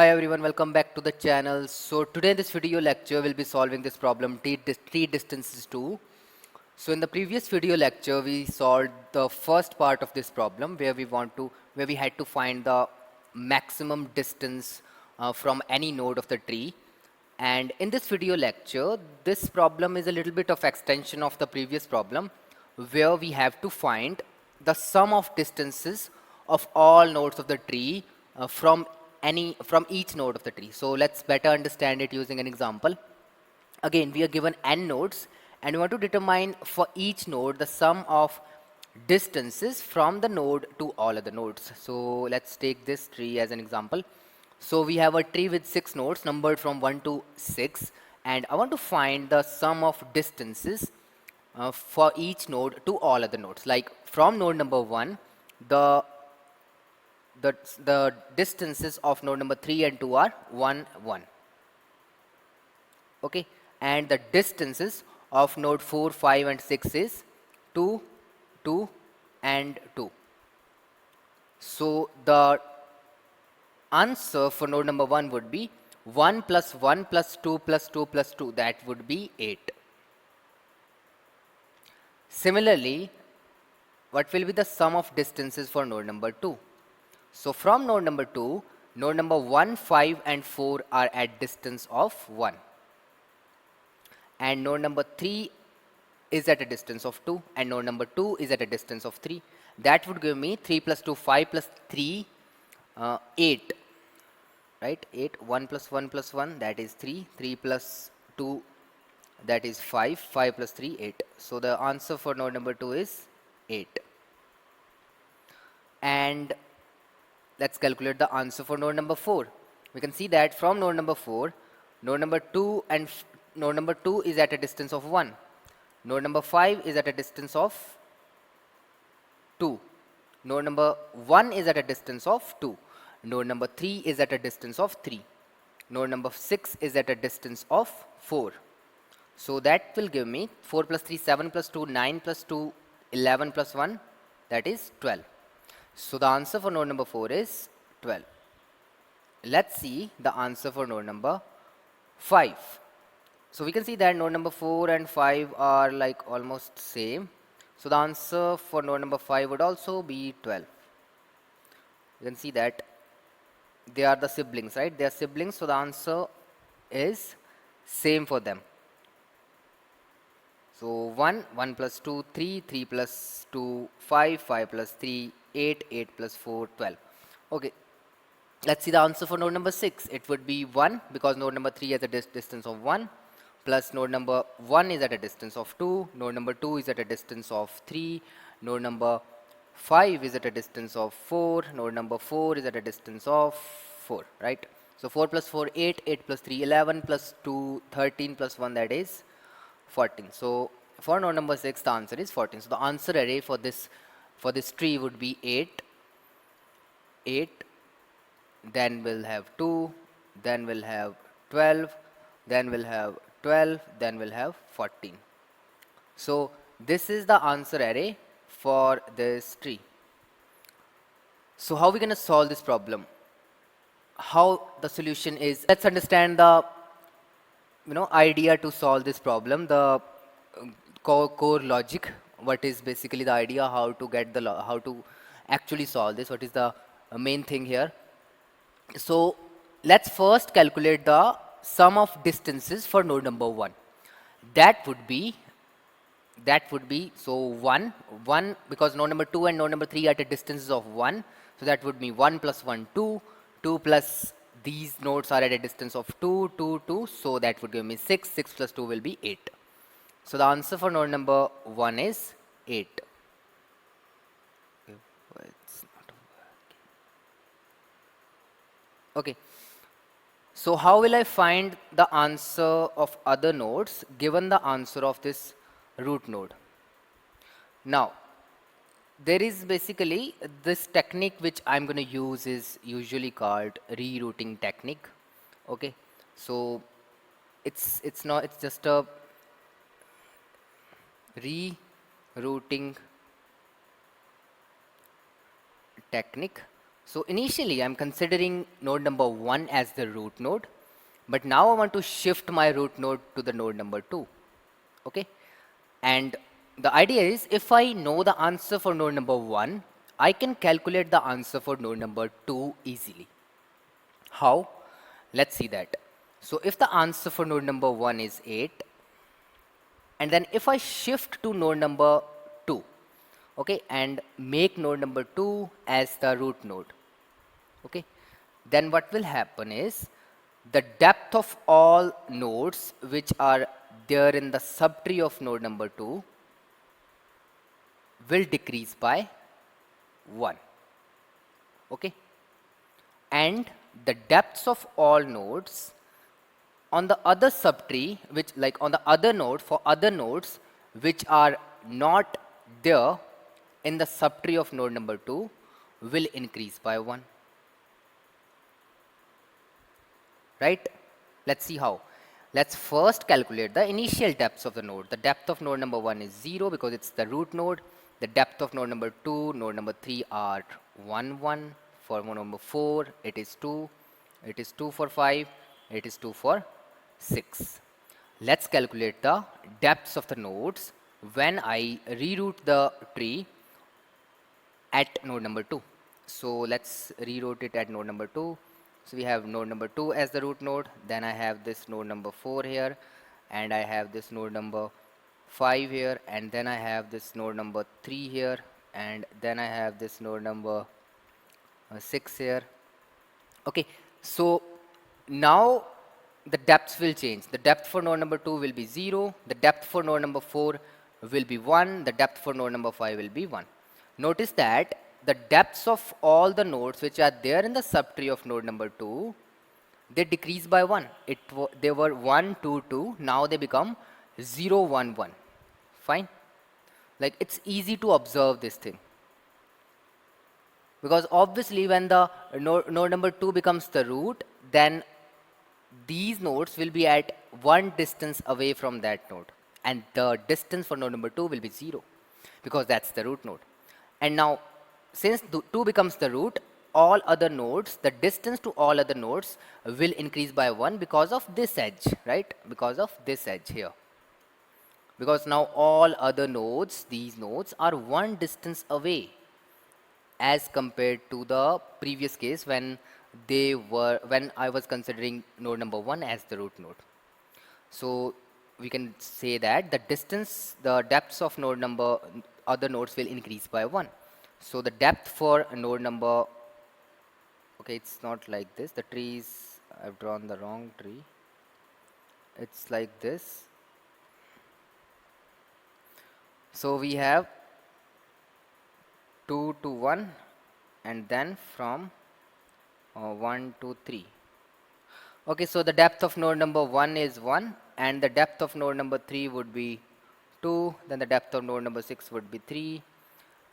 Hi everyone, welcome back to the channel. So today in this video lecture we'll be solving this problem tree distances 2. So in the previous video lecture we solved the first part of this problem where we had to find the maximum distance from any node of the tree. And in this video lecture this problem is a little bit of extension of the previous problem where we have to find the sum of distances of all nodes of the tree from each node of the tree. So let's better understand it using an example. Again, we are given n nodes and we want to determine for each node the sum of distances from the node to all other nodes. So let's take this tree as an example. So we have a tree with 6 nodes numbered from 1 to 6, and I want to find the sum of distances for each node to all other nodes. Like from node number 1, the distances of node number 3 and 2 are 1, 1. Okay, and the distances of node 4, 5 and 6 is 2, 2 and 2. So the answer for node number 1 would be 1 plus 1 plus 2 plus 2 plus 2, that would be 8. Similarly, what will be the sum of distances for node number 2? So from node number 2, node number 1, 5 and 4 are at distance of 1. And node number 3 is at a distance of 2 and node number 2 is at a distance of 3. That would give me 3 plus 2, 5 plus 3, 8. Right? 8, 1 plus 1 plus 1, that is 3. 3 plus 2, that is 5. 5 plus 3, 8. So the answer for node number 2 is 8. And let's calculate the answer for node number 4. We can see that from node number 4, node number 2 is at a distance of 1. Node number 5 is at a distance of 2. Node number 1 is at a distance of 2. Node number 3 is at a distance of 3. Node number 6 is at a distance of 4. So that will give me 4 plus 3, 7 plus 2, 9 plus 2, 11 plus 1, that is 12. So the answer for node number 4 is 12. Let's see the answer for node number 5. So we can see that node number 4 and 5 are like almost same. So the answer for node number 5 would also be 12. You can see that they are the siblings, right? They are siblings, so the answer is same for them. So 1, 1 plus 2, 3, 3 plus 2, 5, 5 plus 3, 8, 8 plus 4, 12. Okay, let's see the answer for node number 6. It would be 1 because node number 3 has a distance of 1, plus node number 1 is at a distance of 2, node number 2 is at a distance of 3, node number 5 is at a distance of 4, node number 4 is at a distance of 4, right? So 4 plus 4, 8, 8 plus 3, 11 plus 2, 13 plus 1, that is 14. So for node number 6 the answer is 14. So the answer array for this tree would be 8, 8, then we'll have 2, then we'll have 12, then we'll have 12, then we'll have 14. So this is the answer array for this tree. So how are we going to solve this problem? How the solution is, let's understand the idea to solve this problem, the core logic. What is basically the idea, how to actually solve this, what is the main thing here. So let's first calculate the sum of distances for node number 1. That would be so 1 because node number 2 and node number 3 are at distances of 1, so that would be 1 plus 1, 2 plus these nodes are at a distance of 2, 2, 2, so that would give me 6. 6 plus 2 will be 8. So the answer for node number 1 is 8. Okay, so how will I find the answer of other nodes given the answer of this root node? Now there is basically this technique which I'm going to use is usually called rerooting technique. Okay, so it's just a rerooting technique. So initially I'm considering node number 1 as the root node, but now I want to shift my root node to the node number 2. Okay, and the idea is if I know the answer for node number 1, I can calculate the answer for node number 2 easily. How? Let's see that. So if the answer for node number 1 is 8, and then if I shift to node number 2, okay, and make node number 2 as the root node, okay, then what will happen is the depth of all nodes which are there in the subtree of node number 2 will decrease by 1. Okay, and the depths of all nodes on the other subtree, which like on the other node, for other nodes which are not there in the subtree of node number 2 will increase by 1. Right? Let's see how. Let's first calculate the initial depths of the node. The depth of node number 1 is 0 because it's the root node. The depth of node number 2, node number 3 are 1, 1. For node number 4, it is 2. It is 2 for 5. It is 2 for 6. Let's calculate the depths of the nodes when I reroute the tree at node number 2. So let's reroute it at node number 2. So we have node number 2 as the root node, then I have this node number 4 here, and I have this node number 5 here, and then I have this node number 3 here, and then I have this node number 6 here. Okay, so now the depths will change. The depth for node number 2 will be 0, the depth for node number 4 will be 1, the depth for node number 5 will be 1. Notice that the depths of all the nodes which are there in the subtree of node number 2, they decrease by 1. They were 1, 2, 2. Now they become 0, 1, 1. Fine. Like it's easy to observe this thing. Because obviously when the node number 2 becomes the root, then these nodes will be at one distance away from that node. And the distance for node number 2 will be 0. Because that's the root node. And now since 2 becomes the root, all other nodes, the distance to all other nodes will increase by 1 because of this edge, right? Because of this edge here. Because now all other nodes, these nodes are one distance away as compared to the previous case when I was considering node number 1 as the root node. So we can say that the distance, the depths of other nodes will increase by 1. So the depth for node number, okay, it's not like this. The tree is, I've drawn the wrong tree. It's like this. So we have 2 to 1 and then from 1 to 3. Okay, so the depth of node number 1 is 1 and the depth of node number 3 would be 2. Then the depth of node number 6 would be 3,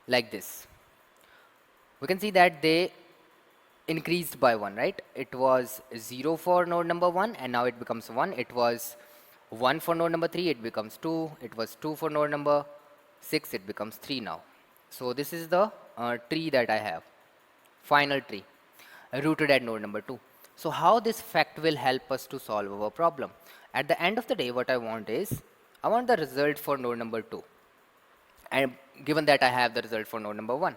like this. We can see that they increased by 1, right? It was 0 for node number 1 and now it becomes 1. It was 1 for node number 3, it becomes 2. It was 2 for node number 6, it becomes 3 now. So this is the tree that I have, final tree, rooted at node number 2. So how this fact will help us to solve our problem? At the end of the day, what I want is, I want the result for node number 2. And given that I have the result for node number 1.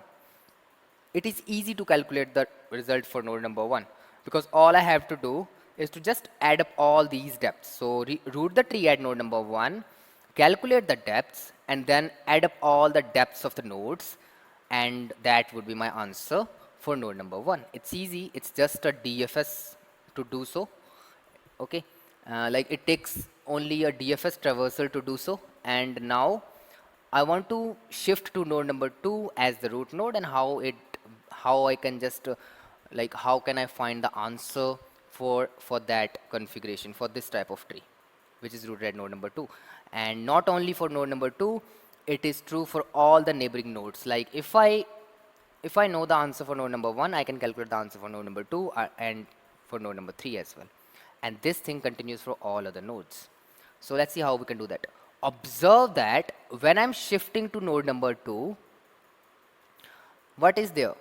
It is easy to calculate the result for node number 1 because all I have to do is to just add up all these depths. So root the tree at node number 1, calculate the depths and then add up all the depths of the nodes, and that would be my answer for node number 1. It's easy. It's just a DFS to do so. Okay, like it takes only a DFS traversal to do so. And now I want to shift to node number 2 as the root node, and how I can just how can I find the answer for that configuration, for this type of tree which is rooted at node number 2. And not only for node number 2, it is true for all the neighboring nodes. Like if I know the answer for node number 1, I can calculate the answer for node number 2 and for node number 3 as well. And this thing continues for all other nodes. So let's see how we can do that. Observe that when I'm shifting to node number 2, what is there?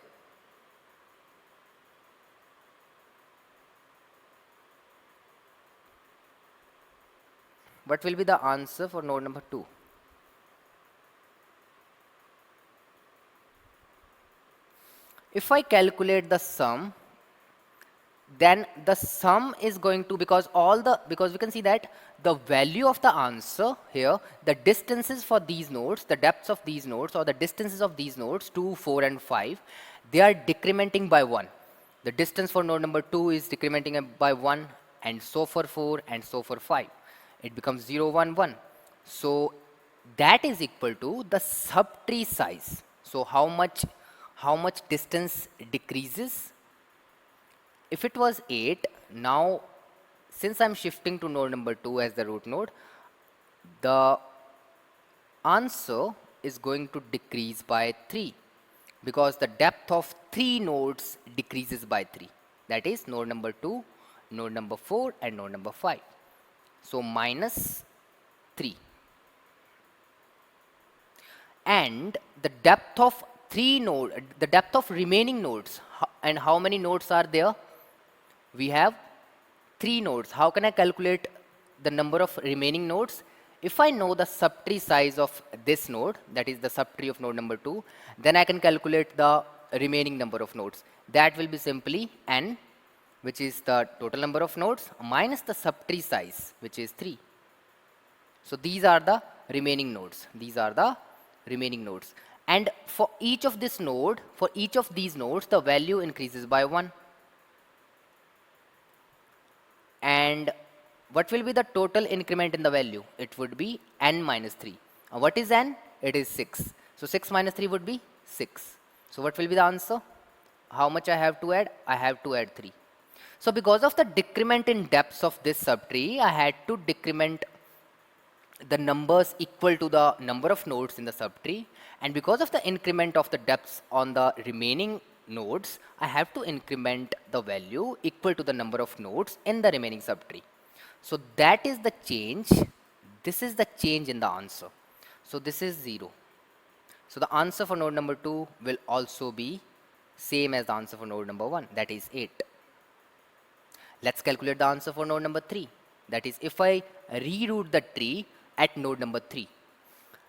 what will be the answer for node number 2? If I calculate the sum, then the sum is going to, because we can see that the value of the answer here, the distances for these nodes, the depths of these nodes, or the distances of these nodes 2, 4 and 5, they are decrementing by 1. The distance for node number 2 is decrementing by 1, and so for 4 and so for 5. It becomes 0, 1, 1. So that is equal to the subtree size. So how much distance decreases? If it was 8, now since I'm shifting to node number 2 as the root node, the answer is going to decrease by 3, because the depth of 3 nodes decreases by 3. That is node number 2, node number 4 and node number 5. So minus 3. And the depth of the depth of remaining nodes, and how many nodes are there? We have 3 nodes. How can I calculate the number of remaining nodes? If I know the subtree size of this node, that is the subtree of node number 2, then I can calculate the remaining number of nodes. That will be simply n, which is the total number of nodes, minus the subtree size, which is 3. So these are the remaining nodes. And for each of these nodes, the value increases by 1. And what will be the total increment in the value? It would be n minus 3. What is n? It is 6. So 6 minus 3 would be 6. So what will be the answer? How much I have to add? I have to add 3. So because of the decrement in depths of this subtree, I had to decrement the numbers equal to the number of nodes in the subtree. And because of the increment of the depths on the remaining nodes, I have to increment the value equal to the number of nodes in the remaining subtree. So that is the change. This is the change in the answer. So this is 0. So the answer for node number 2 will also be same as the answer for node number 1, that is 8. Let's calculate the answer for node number 3. That is, if I reroute the tree at node number 3.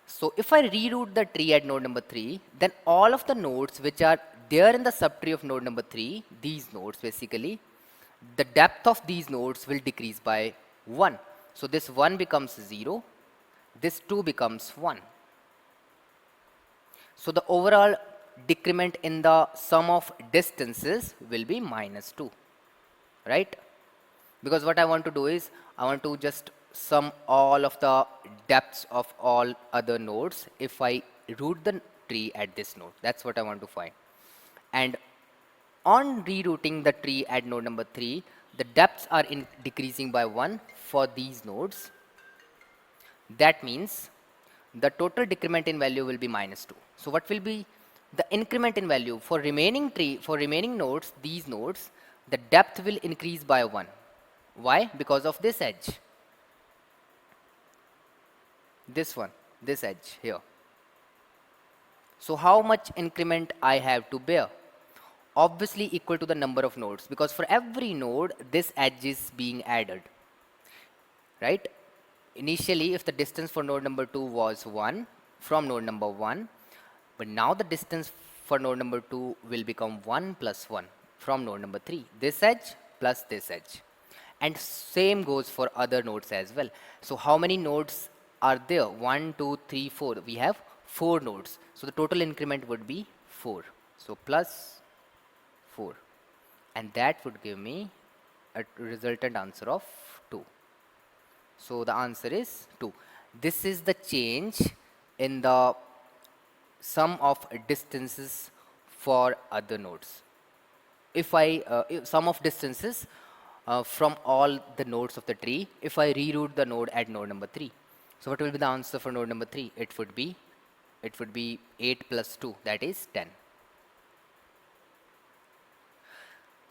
So if I reroute the tree at node number 3, then all of the nodes which are there in the subtree of node number 3, these nodes basically, the depth of these nodes will decrease by 1. So this 1 becomes 0, this 2 becomes 1. So the overall decrement in the sum of distances will be minus 2, right? Because what I want to do is, I want to just sum all of the depths of all other nodes if I root the tree at this node. That's what I want to find. And on rerouting the tree at node number 3, the depths are decreasing by 1 for these nodes. That means the total decrement in value will be minus 2. So what will be the increment in value for remaining nodes, these nodes, the depth will increase by 1. Why? Because of this edge. This edge here. So how much increment I have to bear? Obviously equal to the number of nodes, because for every node this edge is being added, right? Initially, if the distance for node number 2 was 1 from node number 1, but now the distance for node number 2 will become 1 plus 1 from node number 3. This edge plus this edge. And same goes for other nodes as well. So how many nodes are there? 1, 2, 3, 4. We have 4 nodes. So the total increment would be 4. So plus 4. And that would give me a resultant answer of 2. So the answer is 2. This is the change in the sum of distances for other nodes. If sum of distances from all the nodes of the tree, if I reroute the node at node number 3. So what will be the answer for node number 3? It would be 8 plus 2, that is 10.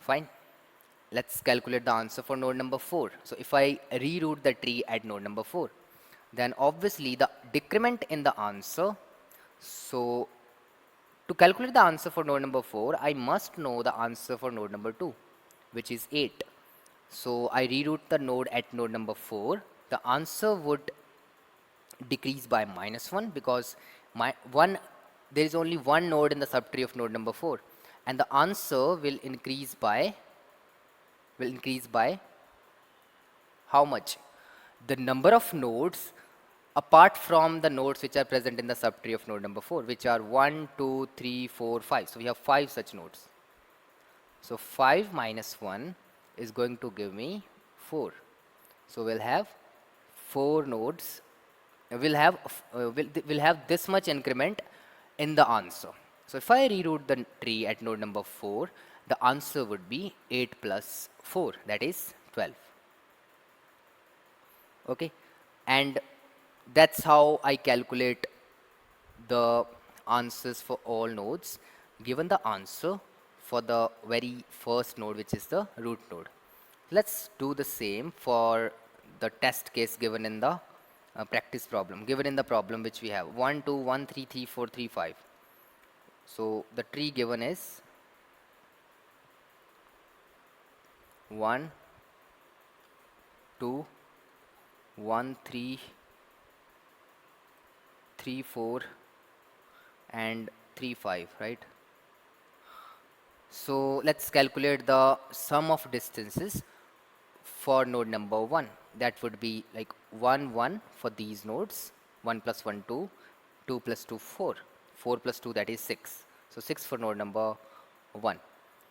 Fine. Let's calculate the answer for node number 4. So if I reroute the tree at node number 4, then obviously the decrement in the answer. So to calculate the answer for node number 4, I must know the answer for node number 2, which is 8. So I reroute the node at node number 4. the answer would decrease by -1 because my one there is only one node in the subtree of node number 4, and the answer will increase by how much? The number of nodes apart from the nodes which are present in the subtree of node number 4, which are 1, 2, 3, 4, 5. So we have 5 such nodes. So 5 minus 1 is going to give me 4. So we'll have 4 nodes. We'll have this much increment in the answer. So if I reroute the tree at node number 4, the answer would be 8 plus 4, that is 12. Okay, and that's how I calculate the answers for all nodes given the answer for the very first node, which is the root node. Let's do the same for the test case given in the practice problem, given in the problem which we have 1 2 1 3 3 4 3 5. So the tree given is 1 2 1 3 3 4 and 3 5, right? So let's calculate the sum of distances for node number 1. That would be like 1 1 for these nodes, 1 plus 1 2, 2 plus 2 4, 4 plus 2, that is 6. So 6 for node number 1.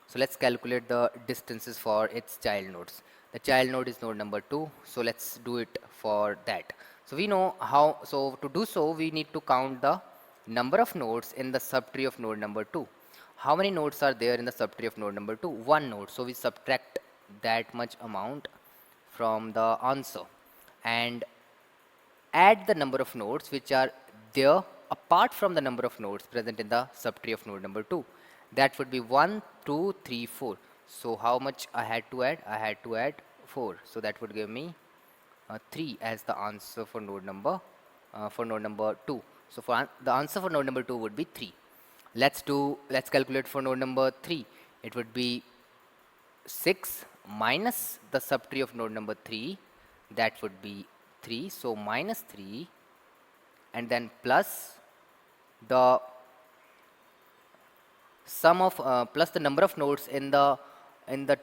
So let's calculate the distances for its child nodes. The child node is node number 2, so let's do it for that. So we know how, so to do so we need to count the number of nodes in the subtree of node number 2. How many nodes are there in the subtree of node number 2? One node. So we subtract that much amount from the answer and add the number of nodes which are there apart from the number of nodes present in the subtree of node number 2. That would be 1 2 3 4. So how much I had to add? I had to add 4. So that would give me 3 as the answer for node number 2. So for the answer for node number 2 would be 3. Let's calculate for node number 3. It would be 6 minus the subtree of node number 3, that would be 3. So minus 3 and then plus the sum of plus the number of nodes in the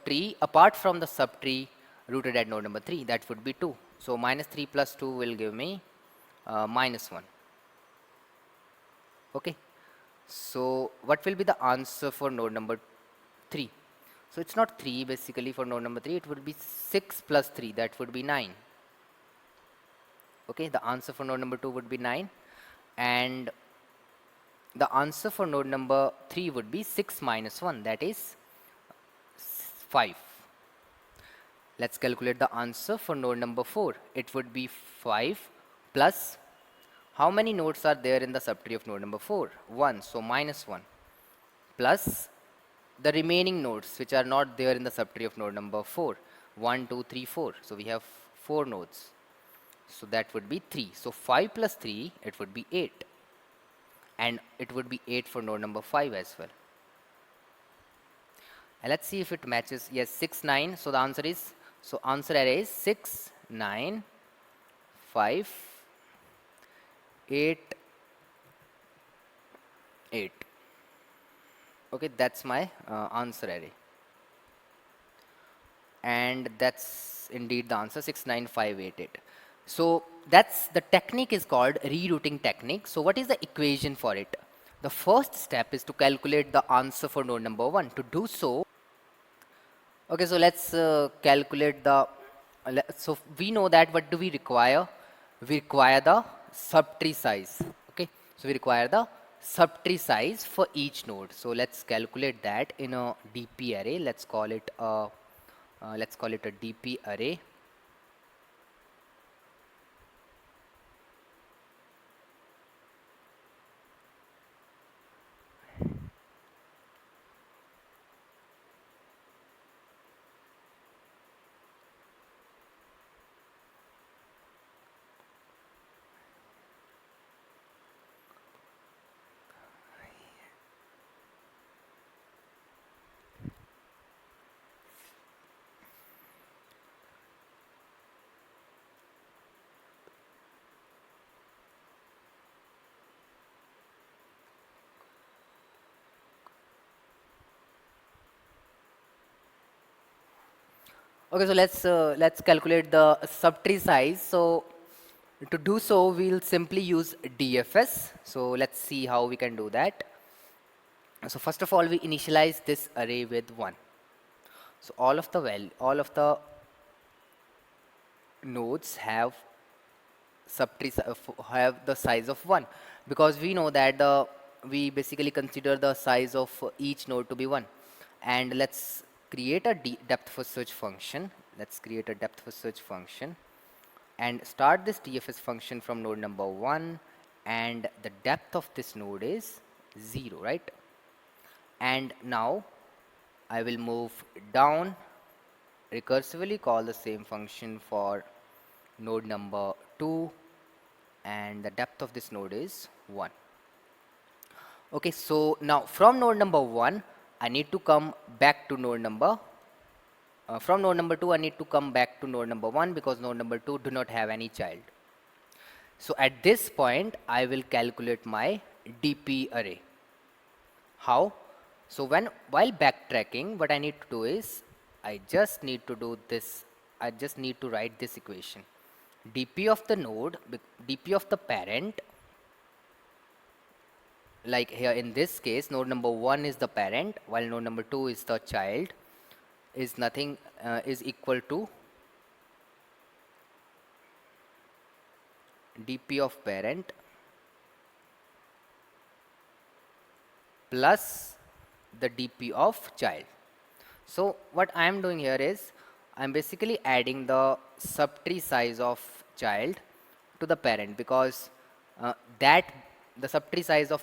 tree apart from the subtree rooted at node number 3, that would be 2. So minus 3 plus 2 will give me minus 1. Okay, so what will be the answer for node number 3? So it's not 3 basically for node number 3, it would be 6 plus 3, that would be 9. Okay, the answer for node number 2 would be 9, and the answer for node number 3 would be 6 minus 1, that is 5. Let's calculate the answer for node number 4. It would be 5 plus, how many nodes are there in the subtree of node number 4? 1, so minus 1, plus the remaining nodes which are not there in the subtree of node number 4, 1 2 3 4. So we have 4 nodes, so that would be 3. So 5 plus 3, it would be 8, and it would be 8 for node number 5 as well. And let's see if it matches. Yes, 6 9. So the answer is, so answer array is 6 9 5 8 8. Okay, that's my answer array, and that's indeed the answer, 6 9 5 8 8. So that's the technique is called rerouting technique. So what is the equation for it? The first step is to calculate the answer for node number 1. To do so, okay, so let's calculate the so we know that what do we require? We require the subtree size. Okay, so we require the subtree size for each node. So let's calculate that in a DP array. Let's call it a DP array. Okay, so let's calculate the subtree size. So to do so, we'll simply use DFS. So let's see how we can do that. So first of all, we initialize this array with 1. So all of the nodes have have the size of 1, because we know that we basically consider the size of each node to be 1. And let's create a depth first search function. Let's create a depth first search function and start this DFS function from node number 1, and the depth of this node is 0, right? And now I will move down, recursively call the same function for node number 2, and the depth of this node is 1. Okay, so now from node number 1, I need to come back to node number from node number 2, I need to come back to node number 1, because node number 2 do not have any child. So at this point, I will calculate my DP array. How? So while backtracking, what I need to do is I just need to do this. I just need to write this equation. DP of the node, DP of the parent, like here in this case, node number 1 is the parent, while node number 2 is the child, is nothing is equal to DP of parent plus the DP of child. So what I am doing here is I am basically adding the subtree size of child to the parent, because that the subtree size of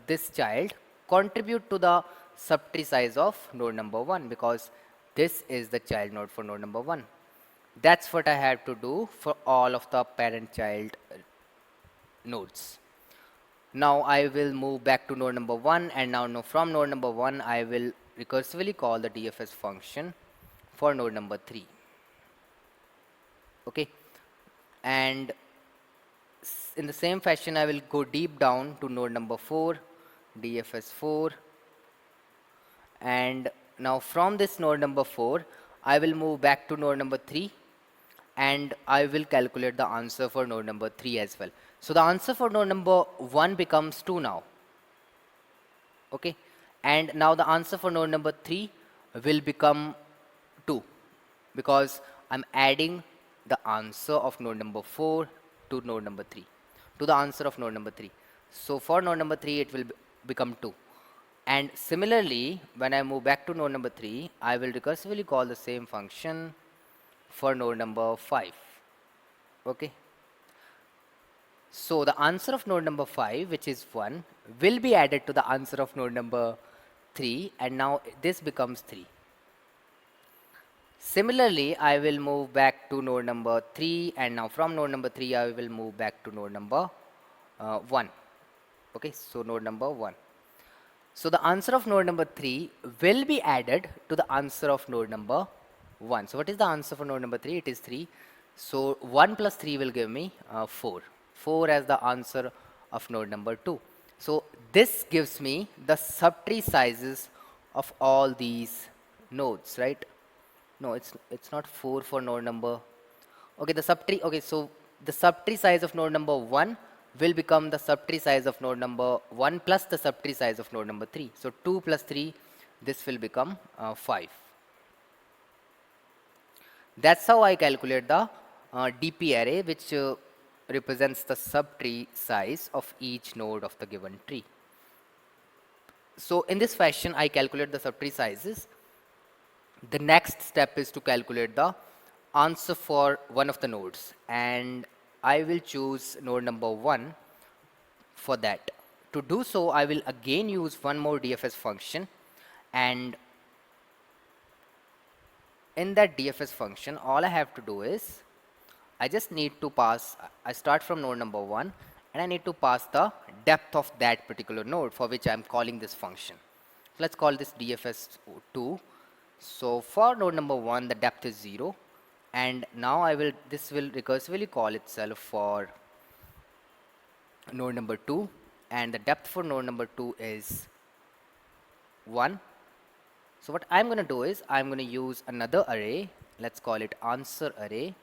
this child contribute to the subtree size of node number 1, because this is the child node for node number 1. That's what I have to do for all of the parent child nodes. Now I will move back to node number 1, and now from node number 1 I will recursively call the DFS function for node number 3. Okay, and in the same fashion I will go deep down to node number 4, DFS 4, and now from this node number 4 I will move back to node number 3, and I will calculate the answer for node number 3 as well. So the answer for node number 1 becomes 2 now. Okay, and now the answer for node number 3 will become 2, because I'm adding the answer of node number 4 to node number 3, to the answer of node number 3. So for node number 3 it will become 2. And similarly, when I move back to node number 3, I will recursively call the same function for node number 5. Okay, so the answer of node number 5, which is 1, will be added to the answer of node number 3, and now this becomes 3. Similarly, I will move back to node number 3, and now from node number 3 I will move back to node number 1. Okay, so node number 1. So the answer of node number 3 will be added to the answer of node number 1. So what is the answer for node number 3? It is 3. So 1 plus 3 will give me 4. 4 as the answer of node number 2. So this gives me the subtree sizes of all these nodes, right? No, it's not 4 for node number. Okay, the subtree. Okay, so the subtree size of node number 1 will become the subtree size of node number 1 plus the subtree size of node number 3. So 2 plus 3, this will become 5. That's how I calculate the DP array, which represents the subtree size of each node of the given tree. So in this fashion, I calculate the subtree sizes. The next step is to calculate the answer for one of the nodes, and I will choose node number 1 for that. To do so, I will again use one more DFS function, and in that DFS function, all I have to do is I just need to pass, I start from node number 1, and I need to pass the depth of that particular node for which I am calling this function. So let's call this DFS2. So for node number 1, the depth is 0, and now this will recursively call itself for node number 2, and the depth for node number 2 is 1. So what I'm going to do is I'm going to use another array let's call it answer array.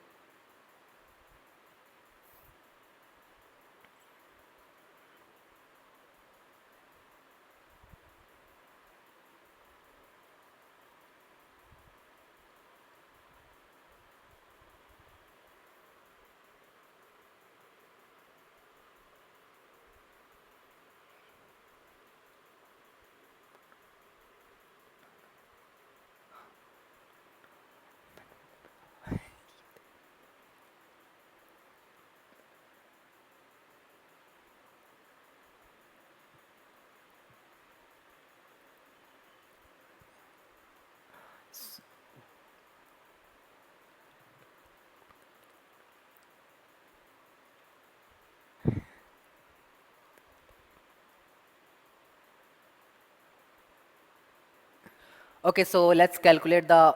Okay, so let's calculate the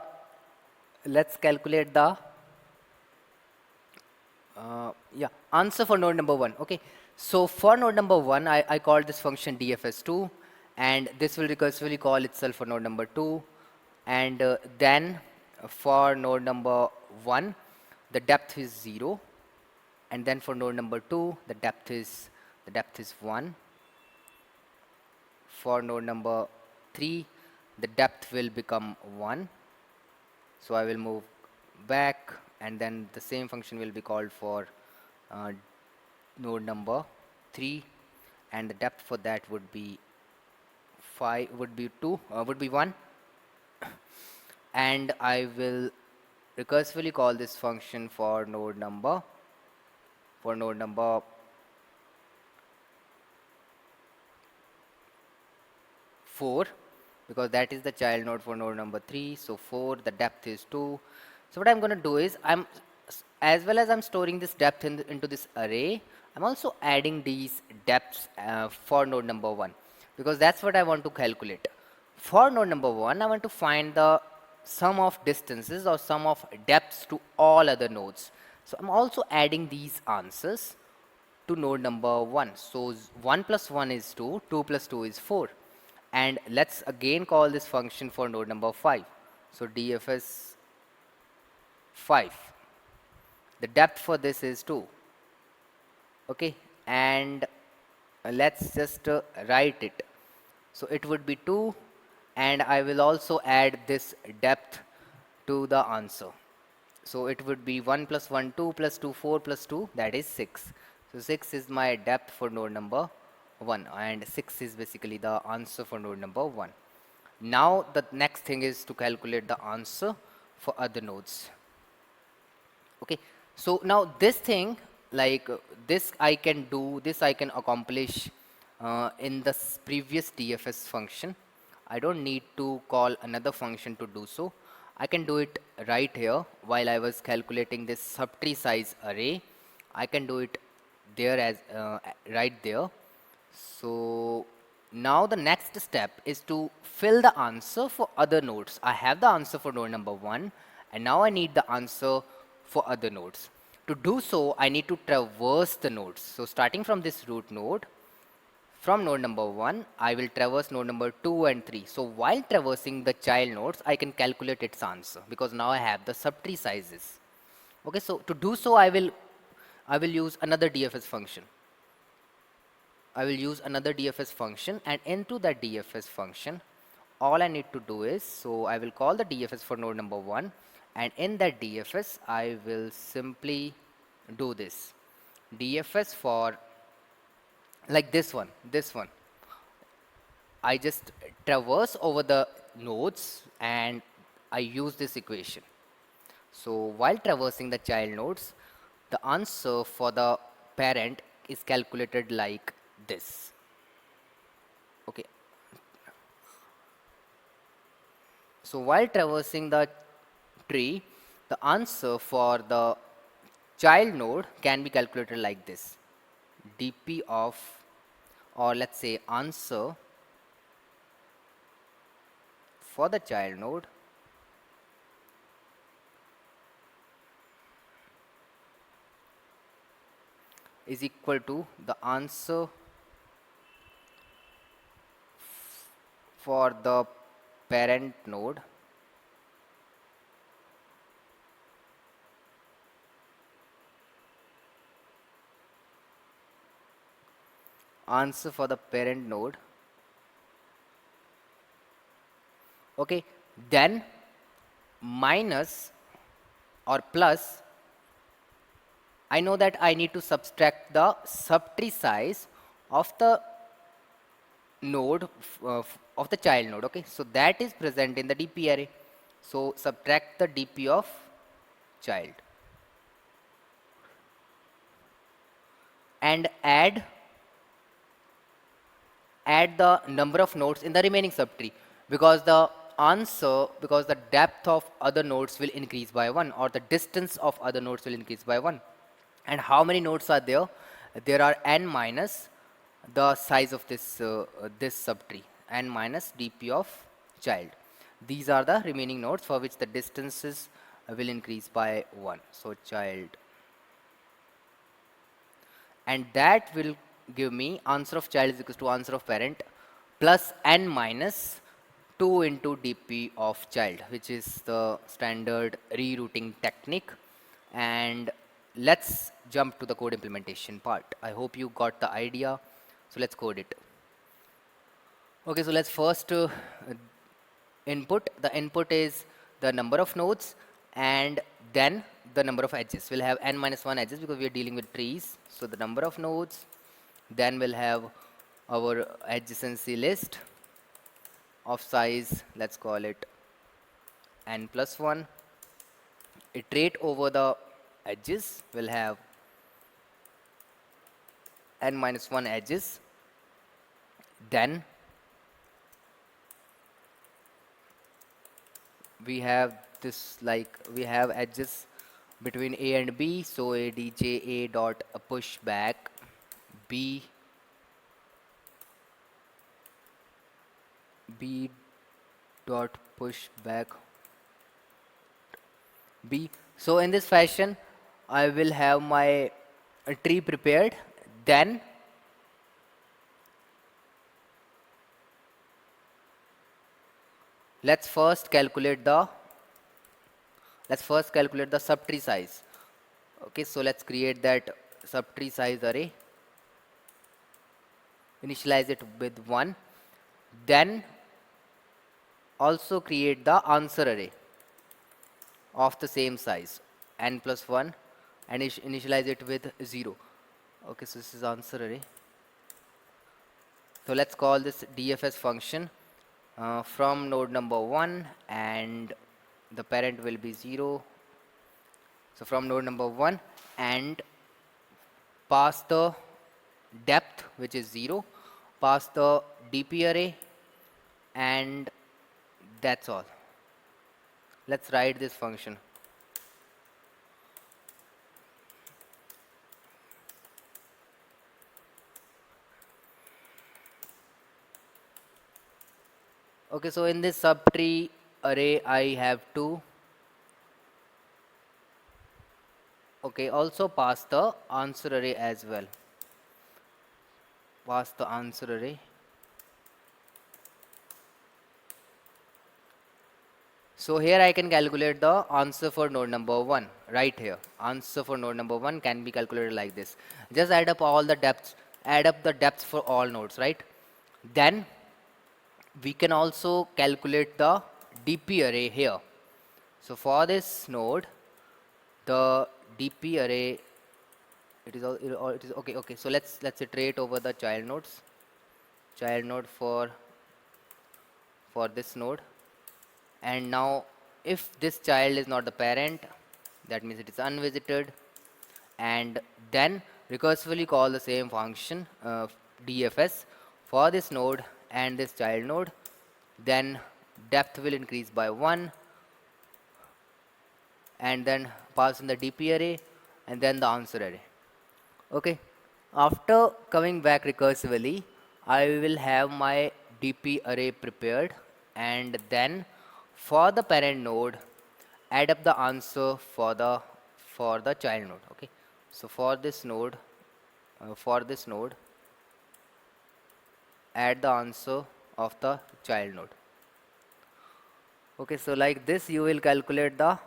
yeah, answer for node number 1. Okay, so for node number 1, I call this function DFS2, and this will recursively call itself for node number 2, and then for node number 1, the depth is 0, and then for node number 2, the depth is 1. For node number 3, the depth will become 1. So I will move back, and then the same function will be called for uh, node number 3, and the depth for that would be 5, would be 2, would be 1, and I will recursively call this function for node number 4, because that is the child node for node number 3. So 4, the depth is 2. So what I'm going to do is, as well as I'm storing this depth into this array, I'm also adding these depths for node number 1, because that's what I want to calculate. For node number 1, I want to find the sum of distances or sum of depths to all other nodes. So I'm also adding these answers to node number 1. So 1 plus 1 is 2, 2 plus 2 is 4. And let's again call this function for node number 5. So DFS 5. The depth for this is 2. Okay, and let's just write it. So it would be 2, and I will also add this depth to the answer. So it would be 1 plus 1, 2 plus 2, 4 plus 2, that is 6. So 6 is my depth for node number 1, and 6 is basically the answer for node number 1. Now the next thing is to calculate the answer for other nodes. Okay, so now this thing, like this I can do, this I can accomplish in the previous DFS function. I don't need to call another function to do so. I can do it right here while I was calculating this subtree size array. I can do it there as right there. So now the next step is to fill the answer for other nodes. I have the answer for node number 1, and now I need the answer for other nodes. To do so, I need to traverse the nodes. So starting from this root node, from node number 1, I will traverse node number 2 and 3. So while traversing the child nodes, I can calculate its answer, because now I have the subtree sizes. Okay, so to do so, I will use another DFS function. And into that DFS function, all I need to do is, so I will call the DFS for node number 1, and in that DFS I will simply do this DFS for, like this one. I just traverse over the nodes and I use this equation. So while traversing the child nodes, the answer for the parent is calculated like this. Okay, so while traversing the tree, the answer for the child node can be calculated like this: dp of, or let's say answer for the child node is equal to the answer for the parent node answer for the parent node. Okay, then minus or plus, I know that I need to subtract the subtree size of the node of the child node. Okay, so that is present in the DP array. So subtract the DP of child and add the number of nodes in the remaining subtree, because the depth of other nodes will increase by 1, or the distance of other nodes will increase by 1. And how many nodes are there? There are n minus the size of this subtree, n minus dp of child. These are the remaining nodes for which the distances will increase by 1. So child, and that will give me answer of child is equals to answer of parent plus n minus 2 into dp of child, which is the standard rerouting technique. And let's jump to the code implementation part. I hope you got the idea. So let's code it. Okay, so let's first input. The input is the number of nodes and then the number of edges. We'll have n minus 1 edges because we are dealing with trees. So the number of nodes, then we'll have our adjacency list of size, let's call it n plus 1. Iterate over the edges, we'll have n minus 1 edges. Then we have this, like we have edges between a and b, so a dj a dot push back b dot push back b. So in this fashion I will have my tree prepared. Then let's first calculate the subtree size. Okay, so let's create that subtree size array, initialize it with 1, then also create the answer array of the same size, n plus 1, and initialize it with 0. Okay, so this is answer array. So let's call this DFS function from node number 1, and the parent will be 0. So from node number 1, and pass the depth, which is 0, pass the DP array, and that's all. Let's write this function. Okay, so in this subtree array I have 2. Okay, also pass the answer array as well. Pass the answer array. So here I can calculate the answer for node number 1 right here. Answer for node number 1 can be calculated like this. Just add up all the depths, add up the depths for all nodes, right? Then we can also calculate the DP array here. So for this node, the DP array, it is okay. So let's iterate over the child nodes. Child node for this node. And now if this child is not the parent, that means it is unvisited, and then recursively call the same function DFS for this node and this child node. Then depth will increase by 1, and then pass in the DP array and then the answer array. Okay, after coming back recursively, I will have my DP array prepared, and then for the parent node add up the answer for the child node. Okay, so for this node add the answer of the child node. Okay, so like this you will calculate the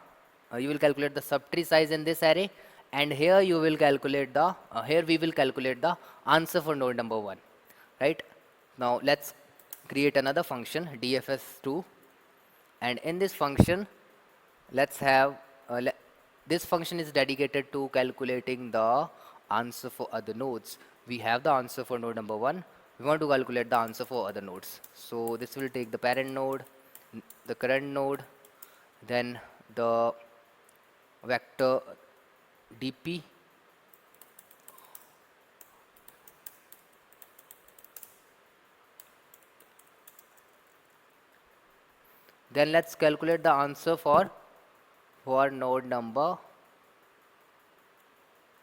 subtree size in this array, and here you will calculate the here we will calculate the answer for node number 1. right? Now let's create another function DFS2, and in this function let's have this function is dedicated to calculating the answer for other nodes. We have the answer for node number 1. We want to calculate the answer for other nodes. So this will take the parent node, the current node, then the vector dp, then let's calculate the answer for node number.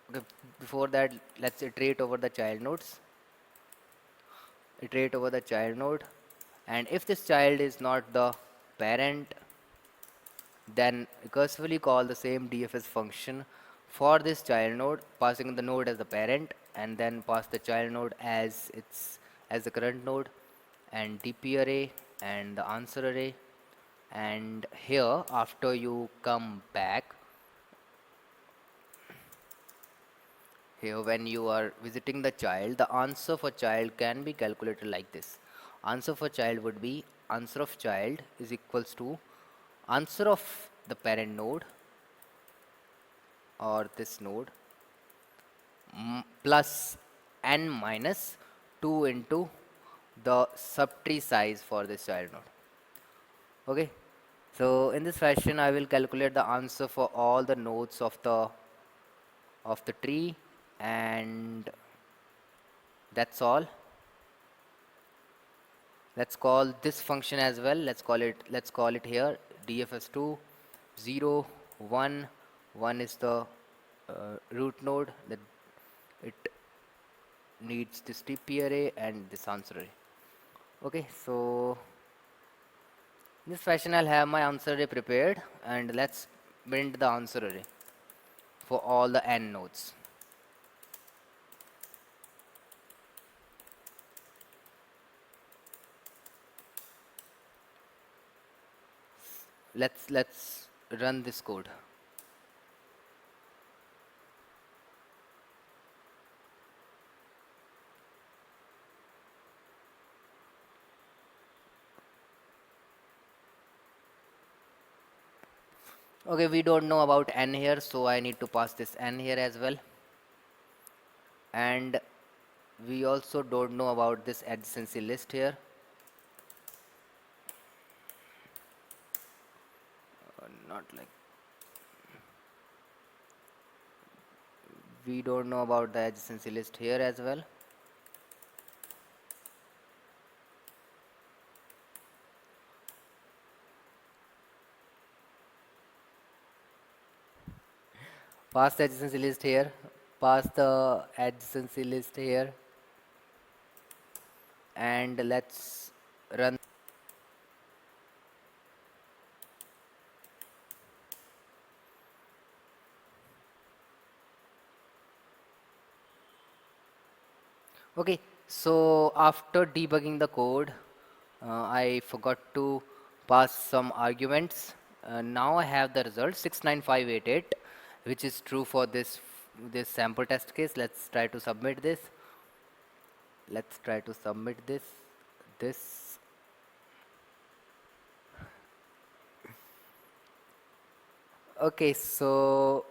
Okay, before that, let's iterate over the child nodes. Iterate over the child node, and if this child is not the parent, then recursively call the same DFS function for this child node, passing the node as the parent, and then pass the child node as the current node, and DP array and the answer array. And here, after you come back, here when you are visiting the child, the answer for child can be calculated like this. Answer for child would be answer of child is equals to answer of the parent node or this node plus n minus 2 into the subtree size for this child node. Okay, so in this fashion I will calculate the answer for all the nodes of the tree, and that's all. Let's call this function as well. Let's call it here dfs2 0 1. 1 is the root node that it needs this TP array and this answer array. Okay, so in this fashion I'll have my answer array prepared, and let's build the answer array for all the n nodes. Let's run this code. Okay, we don't know about n here, so I need to pass this n here as well. And we also don't know about this adjacency list here. Not like we don't know about the adjacency list here as well. Pass the adjacency list here. Pass the adjacency list here. And let's run. Okay, so after debugging the code, I forgot to pass some arguments. Now I have the result 69588, which is true for this sample test case. Let's try to submit this. Let's try to submit this. Okay, so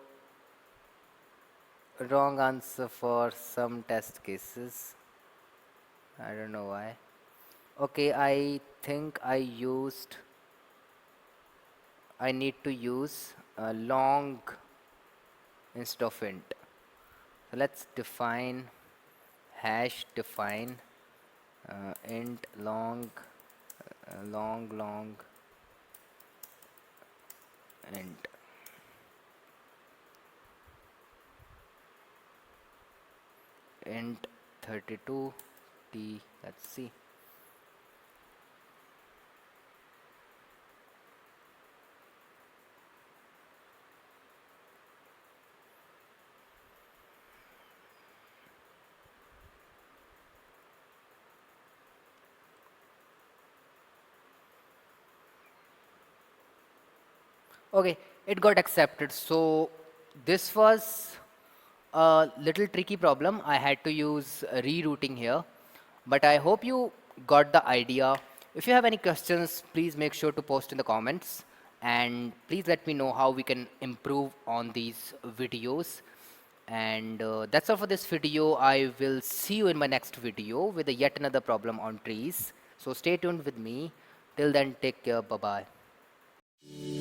wrong answer for some test cases. I don't know why. Okay, I think I need to use long instead of int. So let's define hash define int long int. Int 32 t. Let's see. Okay, it got accepted. So this was a little tricky problem. I had to use rerouting here. But I hope you got the idea. If you have any questions, please make sure to post in the comments, and please let me know how we can improve on these videos. And that's all for this video. I will see you in my next video with a yet another problem on trees. So stay tuned with me. Till then, take care. Bye bye.